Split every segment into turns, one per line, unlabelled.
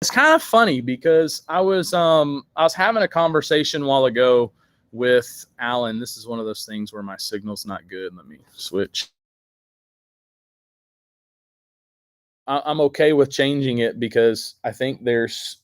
It's kind of funny because I was having a conversation a while ago with Alan. This is one of those things where my signal's not good. Let me switch. I'm okay with changing it because I think there's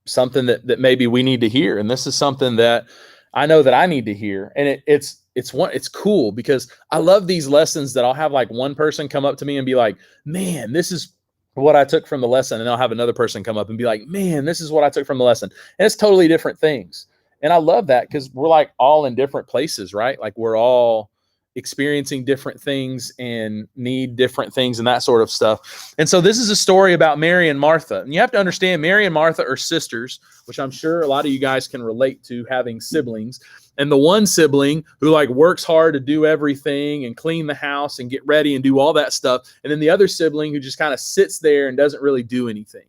something that maybe we need to hear, and this is something that I know that I need to hear, and it's cool because I love these lessons that I'll have like one person come up to me and be like, "Man, this is what I took from the lesson," and I'll have another person come up and be like, "Man, this is what I took from the lesson," and it's totally different things, and I love that because we're like all in different places, right? Like we're all experiencing different things and need different things and that sort of stuff. And so this is a story about Mary and Martha. And you have to understand Mary and Martha are sisters, which I'm sure a lot of you guys can relate to having siblings. And the one sibling who like works hard to do everything and clean the house and get ready and do all that stuff. And then the other sibling who just kind of sits there and doesn't really do anything.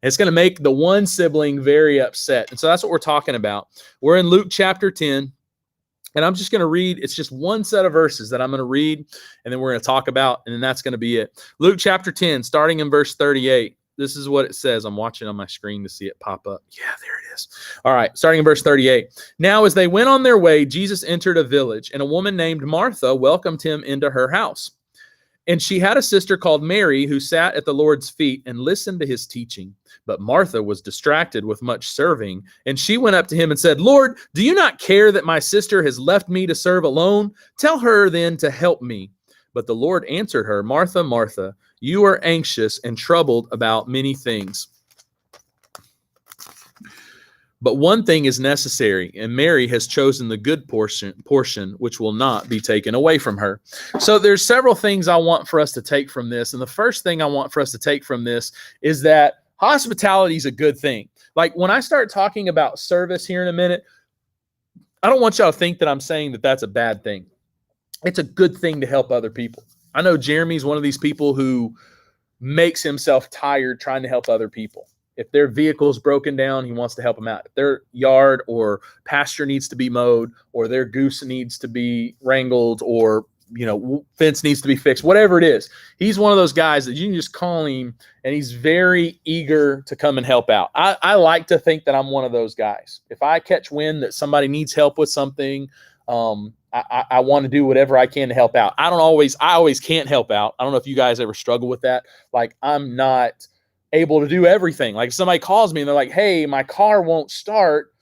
It's going to make the one sibling very upset. And so that's what we're talking about. We're in Luke chapter 10. And I'm just going to read, it's just one set of verses that I'm going to read, and then we're going to talk about, and then that's going to be it. Luke chapter 10, starting in verse 38. This is what it says. I'm watching on my screen to see it pop up. Yeah, there it is. All right, starting in verse 38. Now, as they went on their way, Jesus entered a village, and a woman named Martha welcomed him into her house. And she had a sister called Mary who sat at the Lord's feet and listened to his teaching. But Martha was distracted with much serving. And she went up to him and said, "Lord, do you not care that my sister has left me to serve alone? Tell her then to help me." But the Lord answered her, "Martha, Martha, you are anxious and troubled about many things. But one thing is necessary, and Mary has chosen the good portion, which will not be taken away from her." So there's several things I want for us to take from this. And the first thing I want for us to take from this is that hospitality is a good thing. Like when I start talking about service here in a minute, I don't want y'all to think that I'm saying that that's a bad thing. It's a good thing to help other people. I know Jeremy's one of these people who makes himself tired trying to help other people. If their vehicle's broken down, he wants to help them out. If their yard or pasture needs to be mowed, or their goose needs to be wrangled, or fence needs to be fixed, whatever it is, he's one of those guys that you can just call him and he's very eager to come and help out. I like to think that I'm one of those guys. If I catch wind that somebody needs help with something, I want to do whatever I can to help out. I always can't help out. I don't know if you guys ever struggle with that. Like I'm not able to do everything. Like if somebody calls me and they're like, "Hey, my car won't start,"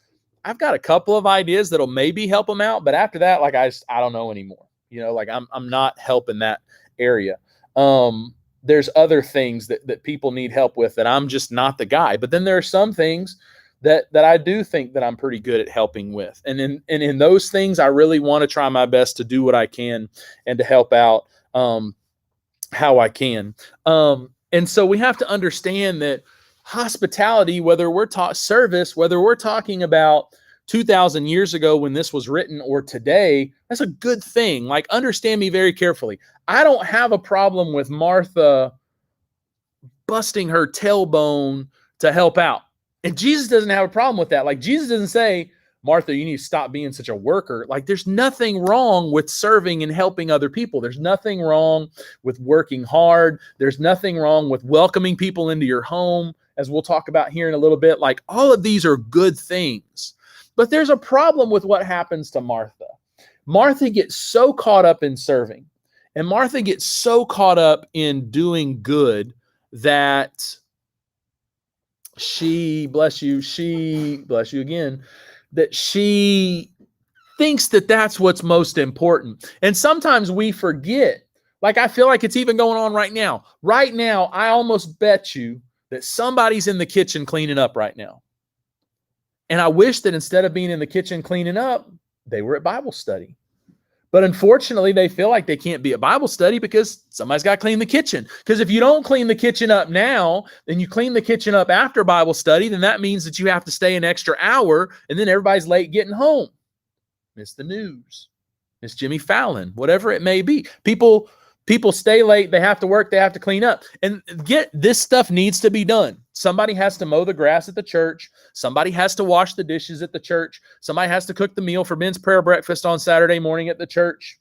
I've got a couple of ideas that'll maybe help them out, but after that, like I don't know anymore. Like I'm not helping that area. There's other things that people need help with that I'm just not the guy. But then there are some things that I do think that I'm pretty good at helping with. And in those things, I really want to try my best to do what I can and to help out how I can. And so we have to understand that hospitality, whether we're service, whether we're talking about 2,000 years ago when this was written or today, that's a good thing. Like, understand me very carefully. I don't have a problem with Martha busting her tailbone to help out. And Jesus doesn't have a problem with that. Like, Jesus doesn't say, "Martha, you need to stop being such a worker." Like, there's nothing wrong with serving and helping other people. There's nothing wrong with working hard. There's nothing wrong with welcoming people into your home, as we'll talk about here in a little bit. Like, all of these are good things. But there's a problem with what happens to Martha. Martha gets so caught up in serving, and Martha gets so caught up in doing good that she, bless you again, that she thinks that that's what's most important. And sometimes we forget. Like, I feel like it's even going on right now. Right now, I almost bet you that somebody's in the kitchen cleaning up right now. And I wish that instead of being in the kitchen cleaning up, they were at Bible study. But unfortunately, they feel like they can't be at Bible study because somebody's got to clean the kitchen. Because if you don't clean the kitchen up now, then you clean the kitchen up after Bible study, then that means that you have to stay an extra hour, and then everybody's late getting home. Miss the news. Miss Jimmy Fallon, whatever it may be. People stay late. They have to work. They have to clean up. And this stuff needs to be done. Somebody has to mow the grass at the church. Somebody has to wash the dishes at the church. Somebody has to cook the meal for men's prayer breakfast on Saturday morning at the church.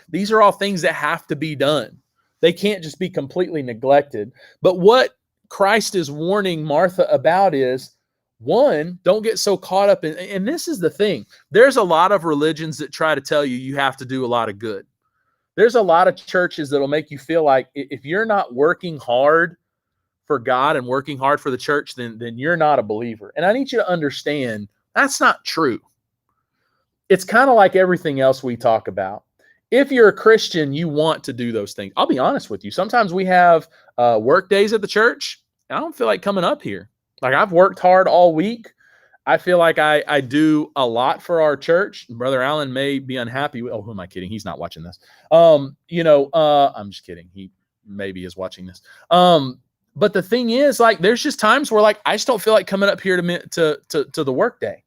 These are all things that have to be done. They can't just be completely neglected. But what Christ is warning Martha about is, one, don't get so caught up in, and this is the thing. There's a lot of religions that try to tell you you have to do a lot of good. There's a lot of churches that'll make you feel like if you're not working hard for God and working hard for the church, then you're not a believer. And I need you to understand that's not true. It's kind of like everything else we talk about. If you're a Christian, you want to do those things. I'll be honest with you. Sometimes we have work days at the church. And I don't feel like coming up here. Like, I've worked hard all week. I feel like I do a lot for our church. Brother Allen may be unhappy. Oh, who am I kidding? He's not watching this. I'm just kidding. He maybe is watching this. But the thing is, like, there's just times where, like, I just don't feel like coming up here to the work day.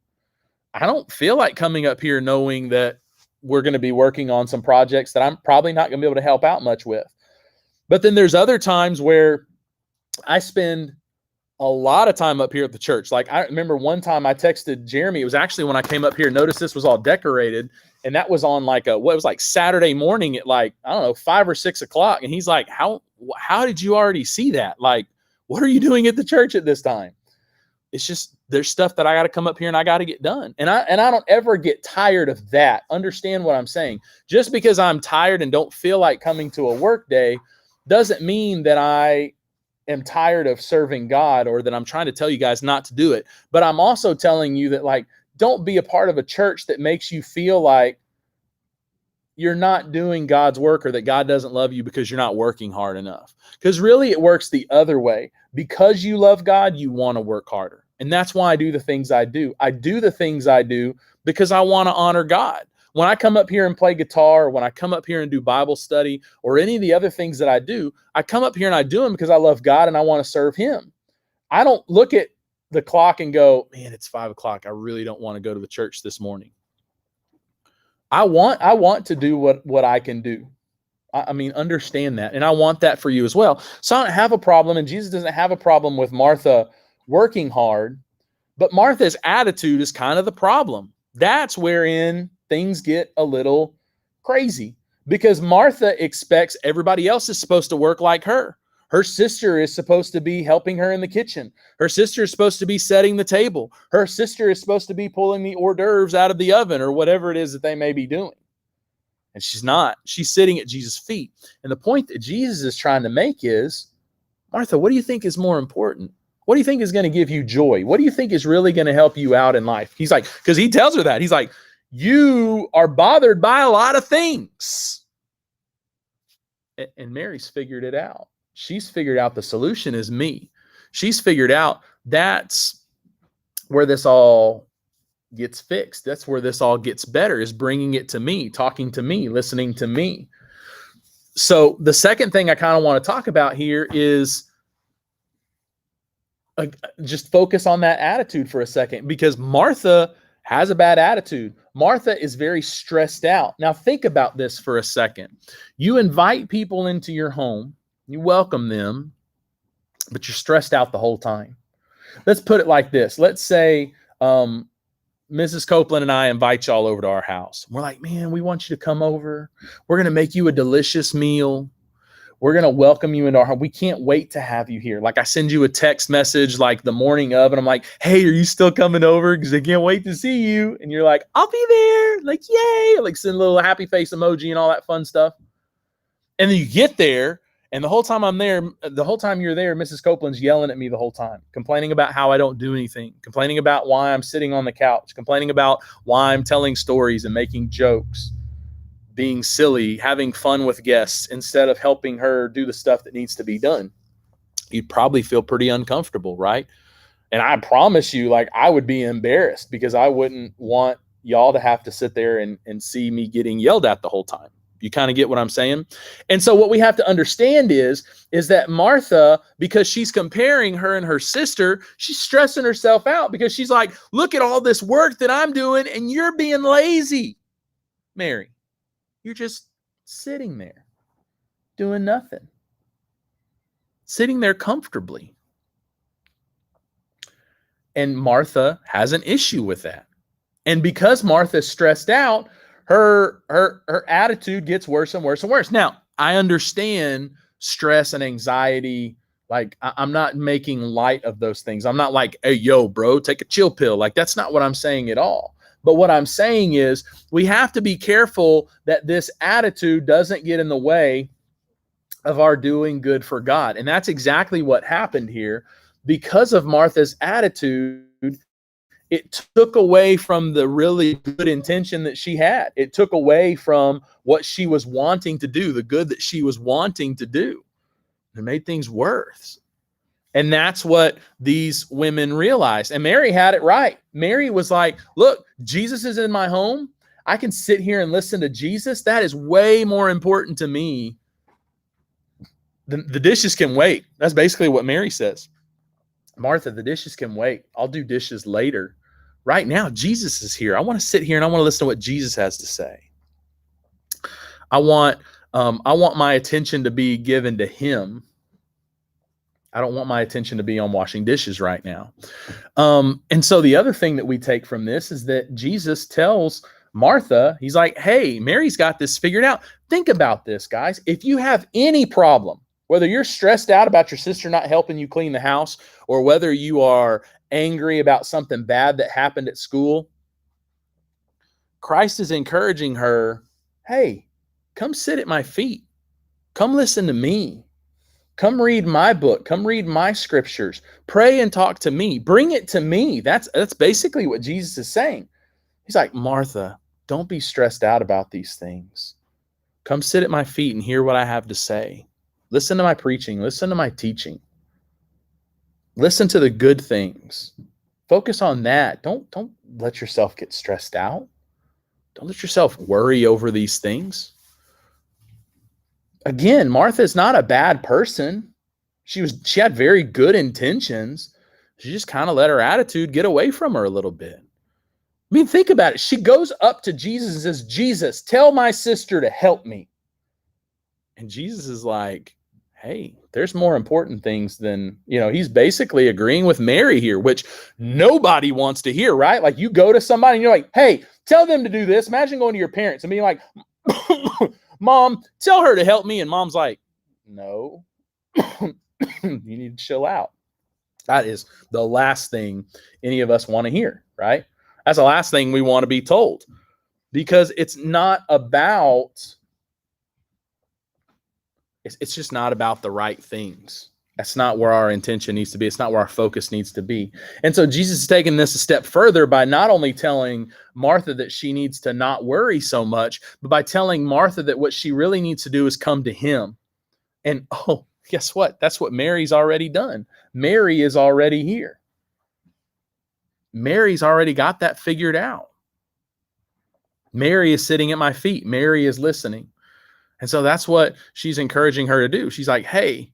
I don't feel like coming up here knowing that we're going to be working on some projects that I'm probably not going to be able to help out much with. But then there's other times where I spend a lot of time up here at the church. Like, I remember one time I texted Jeremy. It was actually when I came up here. Notice this was all decorated, and that was on like it was like Saturday morning at like, I don't know, 5 or 6 o'clock. And he's like, how did you already see that? Like, what are you doing at the church at this time? It's just, there's stuff that I got to come up here and I got to get done. And I don't ever get tired of that. Understand what I'm saying? Just because I'm tired and don't feel like coming to a work day doesn't mean that I am tired of serving God or that I'm trying to tell you guys not to do it. But I'm also telling you that, like, don't be a part of a church that makes you feel like you're not doing God's work or that God doesn't love you because you're not working hard enough. Because really it works the other way. Because you love God, you want to work harder. And that's why I do the things I do. I do the things I do because I want to honor God. When I come up here and play guitar, or when I come up here and do Bible study, or any of the other things that I do, I come up here and I do them because I love God and I want to serve Him. I don't look at the clock and go, man, it's 5 o'clock. I really don't want to go to the church this morning. I want to do what I can do. I mean, understand that. And I want that for you as well. So I don't have a problem, and Jesus doesn't have a problem with Martha working hard, but Martha's attitude is kind of the problem. That's wherein things get a little crazy, because Martha expects everybody else is supposed to work like her. Her sister is supposed to be helping her in the kitchen. Her sister is supposed to be setting the table. Her sister is supposed to be pulling the hors d'oeuvres out of the oven or whatever it is that they may be doing. And she's not. She's sitting at Jesus' feet. And the point that Jesus is trying to make is, Martha, what do you think is more important? What do you think is going to give you joy? What do you think is really going to help you out in life? He's like, because he tells her that. He's like, you are bothered by a lot of things. And Mary's figured it out. She's figured out the solution is me. She's figured out that's where this all gets fixed. That's where this all gets better, is bringing it to me, talking to me, listening to me. So the second thing I kind of want to talk about here is just focus on that attitude for a second, because Martha has a bad attitude. Martha is very stressed out. Now think about this for a second. You invite people into your home, you welcome them, but you're stressed out the whole time. Let's put it like this. Let's say Mrs. Copeland and I invite y'all over to our house. We're like, man, we want you to come over. We're going to make you a delicious meal. We're going to welcome you into our home. We can't wait to have you here. Like, I send you a text message like the morning of, and I'm like, hey, are you still coming over? Because I can't wait to see you. And you're like, I'll be there. Like, yay. Like, send a little happy face emoji and all that fun stuff. And then you get there, and the whole time I'm there, the whole time you're there, Mrs. Copeland's yelling at me the whole time, complaining about how I don't do anything, complaining about why I'm sitting on the couch, complaining about why I'm telling stories and making jokes, being silly, having fun with guests instead of helping her do the stuff that needs to be done. You'd probably feel pretty uncomfortable, right? And I promise you, like, I would be embarrassed because I wouldn't want y'all to have to sit there and see me getting yelled at the whole time. You kind of get what I'm saying? And so what we have to understand is that Martha, because she's comparing her and her sister, she's stressing herself out because she's like, look at all this work that I'm doing and you're being lazy. Mary, you're just sitting there doing nothing, sitting there comfortably. And Martha has an issue with that. And because Martha's stressed out, her attitude gets worse and worse and worse. Now, I understand stress and anxiety Like, I'm not making light of those things. I'm not like, hey, yo, bro, take a chill pill. Like, that's not what I'm saying at all. But what I'm saying is we have to be careful that this attitude doesn't get in the way of our doing good for God. And that's exactly what happened here. Because of Martha's attitude, it took away from the really good intention that she had. It took away from what she was wanting to do, the good that she was wanting to do. It made things worse. And that's what these women realized. And Mary had it right. Mary was like, look, Jesus is in my home. I can sit here and listen to Jesus. That is way more important to me than the dishes can wait. That's basically what Mary says. Martha, the dishes can wait. I'll do dishes later. Right now, Jesus is here. I want to sit here and I want to listen to what Jesus has to say. I want my attention to be given to him. I don't want my attention to be on washing dishes right now. And so the other thing that we take from this is that Jesus tells Martha, he's like, hey, Mary's got this figured out. Think about this, guys. If you have any problem, whether you're stressed out about your sister not helping you clean the house, or whether you are angry about something bad that happened at school, Christ is encouraging her, hey, come sit at my feet. Come listen to me. Come read my book. Come read my scriptures. Pray and talk to me. Bring it to me. That's basically what Jesus is saying. He's like, Martha, don't be stressed out about these things. Come sit at my feet and hear what I have to say. Listen to my preaching. Listen to my teaching. Listen to the good things. Focus on that. Don't let yourself get stressed out. Don't let yourself worry over these things. Again, Martha is not a bad person. She had very good intentions. She just kind of let her attitude get away from her a little bit. I mean, think about it. She goes up to Jesus and says, Jesus, tell my sister to help me. And Jesus is like, hey, there's more important things than, he's basically agreeing with Mary here, which nobody wants to hear, right? Like, you go to somebody and you're like, hey, tell them to do this. Imagine going to your parents and being like, Mom, tell her to help me. And mom's like, no, you need to chill out. That is the last thing any of us want to hear, right? That's the last thing we want to be told, because it's not about, it's just not about the right things. That's not where our intention needs to be. It's not where our focus needs to be. And so Jesus is taking this a step further by not only telling Martha that she needs to not worry so much, but by telling Martha that what she really needs to do is come to him. And guess what? That's what Mary's already done. Mary is already here. Mary's already got that figured out. Mary is sitting at my feet. Mary is listening. And so that's what she's encouraging her to do. She's like, hey,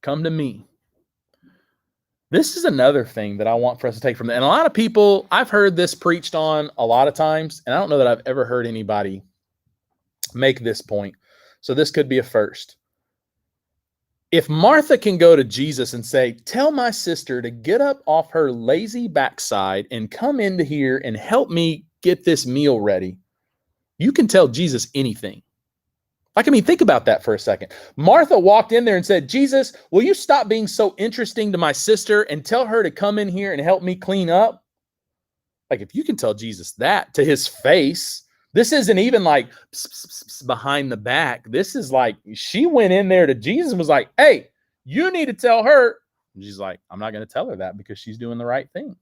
come to me. This is another thing that I want for us to take from that. And a lot of people, I've heard this preached on a lot of times, and I don't know that I've ever heard anybody make this point. So this could be a first. If Martha can go to Jesus and say, tell my sister to get up off her lazy backside and come into here and help me get this meal ready, you can tell Jesus anything. Think about that for a second. Martha walked in there and said, Jesus, will you stop being so interesting to my sister and tell her to come in here and help me clean up? Like, if you can tell Jesus that to his face, this isn't even like behind the back. This is like, she went in there to Jesus and was like, hey, you need to tell her. And she's like, I'm not going to tell her that because she's doing the right thing.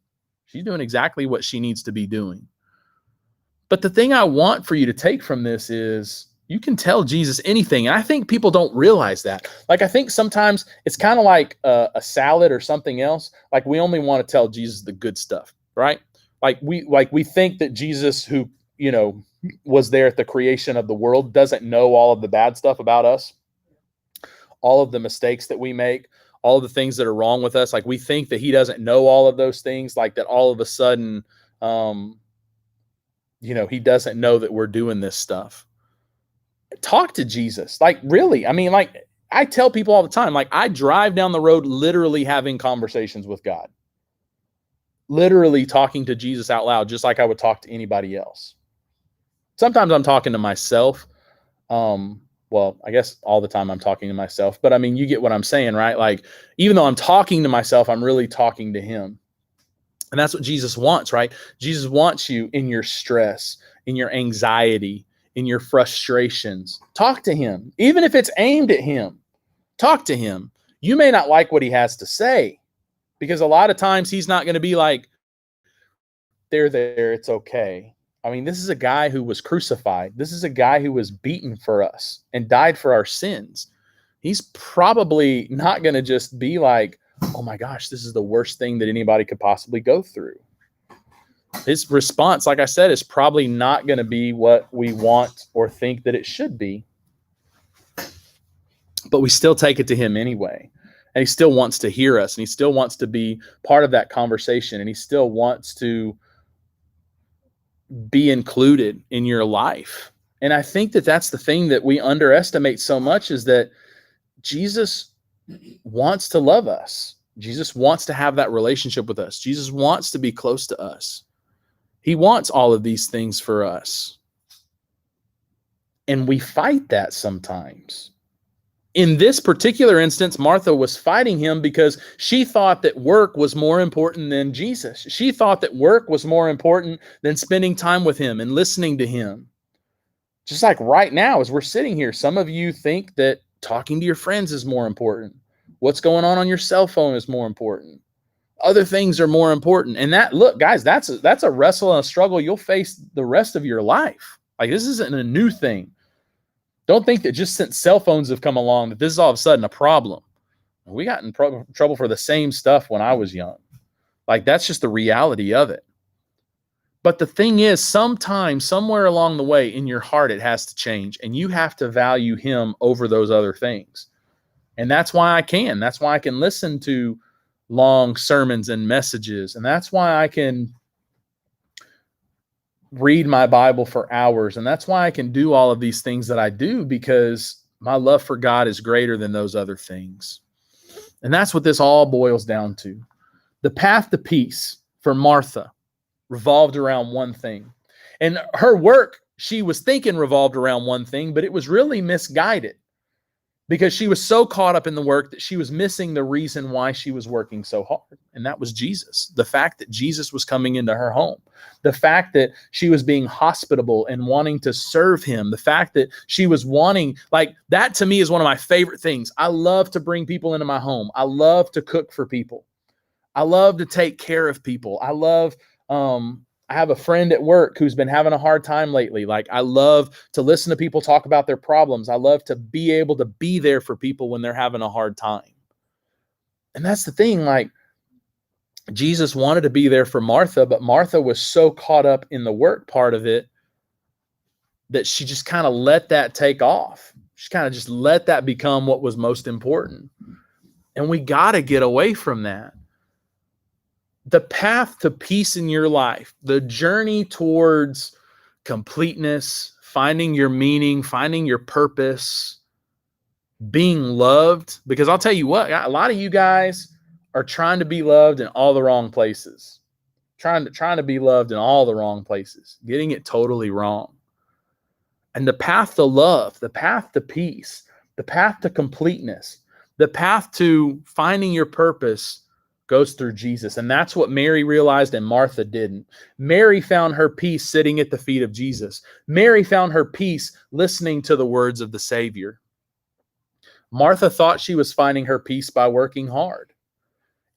She's doing exactly what she needs to be doing. But the thing I want for you to take from this is, you can tell Jesus anything. And I think people don't realize that. Like, I think sometimes it's kind of like a salad or something else. Like, we only want to tell Jesus the good stuff, right? Like we think that Jesus, who, was there at the creation of the world, doesn't know all of the bad stuff about us, all of the mistakes that we make, all of the things that are wrong with us. Like, we think that he doesn't know all of those things, like that all of a sudden, he doesn't know that we're doing this stuff. Talk to Jesus. Like, really, I tell people all the time, like, I drive down the road literally having conversations with God, literally talking to Jesus out loud, just like I would talk to anybody else. Sometimes I'm talking to myself, Well, I guess all the time I'm talking to myself, but I mean, you get what I'm saying, right? Like, even though I'm talking to myself, I'm really talking to him. And that's what Jesus wants, right? Jesus wants you in your stress, in your anxiety, in your frustrations. Talk to him. Even if it's aimed at him, talk to him. You may not like what he has to say, because a lot of times he's not going to be like, there, it's okay. I mean, this is a guy who was crucified. This is a guy who was beaten for us and died for our sins. He's probably not going to just be like, oh my gosh, this is the worst thing that anybody could possibly go through. His response, like I said, is probably not going to be what we want or think that it should be. But we still take it to him anyway. And he still wants to hear us, and he still wants to be part of that conversation, and he still wants to be included in your life. And I think that that's the thing that we underestimate so much, is that Jesus wants to love us. Jesus wants to have that relationship with us. Jesus wants to be close to us. He wants all of these things for us. And we fight that sometimes. In this particular instance, Martha was fighting him because she thought that work was more important than Jesus. She thought that work was more important than spending time with him and listening to him. Just like right now, as we're sitting here, some of you think that talking to your friends is more important. What's going on your cell phone is more important. Other things are more important. And that, look, guys, that's a wrestle and a struggle you'll face the rest of your life. Like, this isn't a new thing. Don't think that just since cell phones have come along that this is all of a sudden a problem. We got in trouble for the same stuff when I was young. Like, that's just the reality of it. But the thing is, sometime, somewhere along the way in your heart, it has to change, and you have to value him over those other things. And that's why I can. That's why I can listen to long sermons and messages. And that's why I can read my Bible for hours. And that's why I can do all of these things that I do, because my love for God is greater than those other things. And that's what this all boils down to. The path to peace for Martha revolved around one thing. And her work, she was thinking revolved around one thing, but it was really misguided, because she was so caught up in the work that she was missing the reason why she was working so hard. And that was Jesus. The fact that Jesus was coming into her home. The fact that she was being hospitable and wanting to serve him. The fact that she was wanting, like, that to me is one of my favorite things. I love to bring people into my home. I love to cook for people. I love to take care of people. I have a friend at work who's been having a hard time lately. Like, I love to listen to people talk about their problems. I love to be able to be there for people when they're having a hard time. And that's the thing, like, Jesus wanted to be there for Martha, but Martha was so caught up in the work part of it that she just kind of let that take off. She kind of just let that become what was most important. And we got to get away from that. The path to peace in your life, the journey towards completeness, finding your meaning, finding your purpose, being loved. Because I'll tell you what, a lot of you guys are trying to be loved in all the wrong places. Trying to be loved in all the wrong places, getting it totally wrong. And the path to love, the path to peace, the path to completeness, the path to finding your purpose goes through Jesus. And that's what Mary realized and Martha didn't. Mary found her peace sitting at the feet of Jesus. Mary found her peace listening to the words of the Savior. Martha thought she was finding her peace by working hard.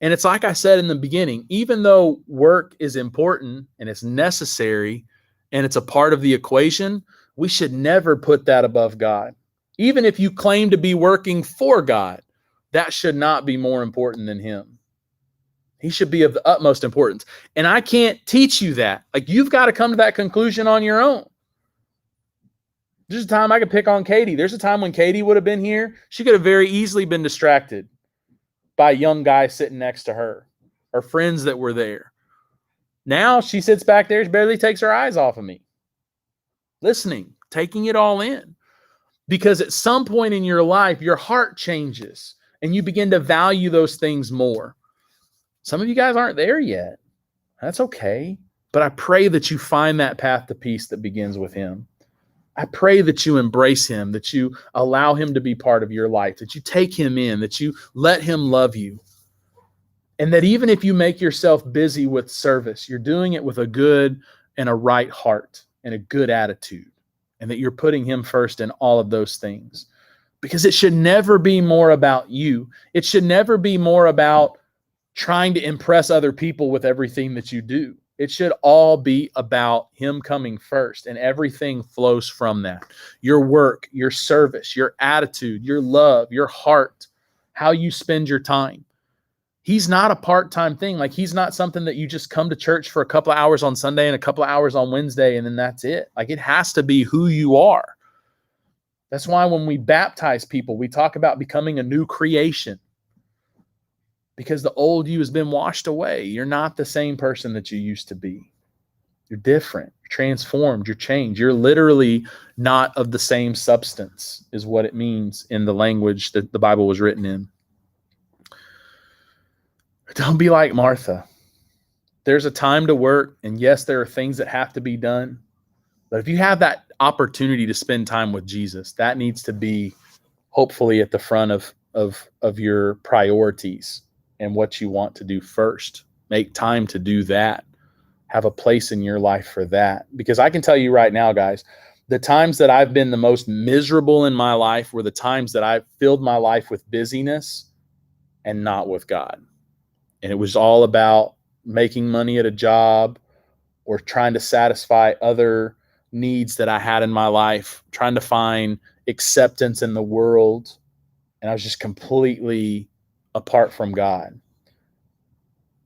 And it's like I said in the beginning, even though work is important and it's necessary and it's a part of the equation, we should never put that above God. Even if you claim to be working for God, that should not be more important than him. He should be of the utmost importance. And I can't teach you that. Like, you've got to come to that conclusion on your own. There's a time I could pick on Katie. There's a time when Katie would have been here. She could have very easily been distracted by a young guy sitting next to her or friends that were there. Now she sits back there, she barely takes her eyes off of me, listening, taking it all in. Because at some point in your life, your heart changes and you begin to value those things more. Some of you guys aren't there yet. That's okay. But I pray that you find that path to peace that begins with him. I pray that you embrace him, that you allow him to be part of your life, that you take him in, that you let him love you. And that even if you make yourself busy with service, you're doing it with a good and a right heart and a good attitude, and that you're putting him first in all of those things. Because it should never be more about you. It should never be more about trying to impress other people with everything that you do. It should all be about him coming first, and everything flows from that. Your work, your service, your attitude, your love, your heart, how you spend your time. He's not a part-time thing. Like, he's not something that you just come to church for a couple of hours on Sunday and a couple of hours on Wednesday, and then that's it. Like, it has to be who you are. That's why when we baptize people, we talk about becoming a new creation, because the old you has been washed away. You're not the same person that you used to be. You're different, you're transformed, you're changed. You're literally not of the same substance, is what it means in the language that the Bible was written in. Don't be like Martha. There's a time to work, and yes, there are things that have to be done. But if you have that opportunity to spend time with Jesus, that needs to be hopefully at the front of your priorities and what you want to do first. Make time to do that. Have a place in your life for that. Because I can tell you right now, guys, the times that I've been the most miserable in my life were the times that I've filled my life with busyness and not with God. And it was all about making money at a job or trying to satisfy other needs that I had in my life, trying to find acceptance in the world. And I was just completely apart from God.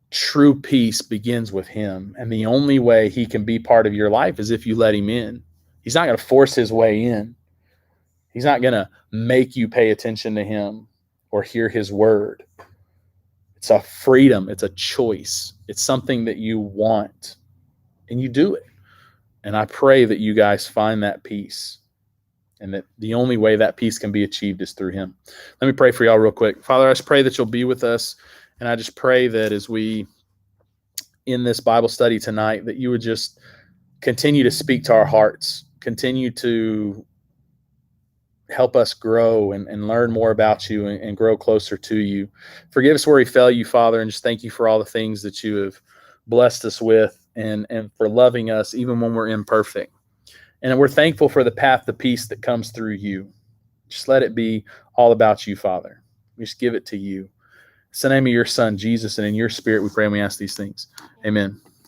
True peace begins with him. And the only way he can be part of your life is if you let him in. He's not going to force his way in. He's not going to make you pay attention to him or hear his word. It's a freedom. It's a choice. It's something that you want, and you do it. And I pray that you guys find that peace, and that the only way that peace can be achieved is through him. Let me pray for y'all real quick. Father, I just pray that you'll be with us. And I just pray that as we in this Bible study tonight, that you would just continue to speak to our hearts, continue to help us grow and learn more about you and grow closer to you. Forgive us where we fail you, Father, and just thank you for all the things that you have blessed us with and for loving us even when we're imperfect. And we're thankful for the path to peace that comes through you. Just let it be all about you, Father. We just give it to you. It's the name of your Son, Jesus, and in your Spirit we pray and we ask these things. Amen.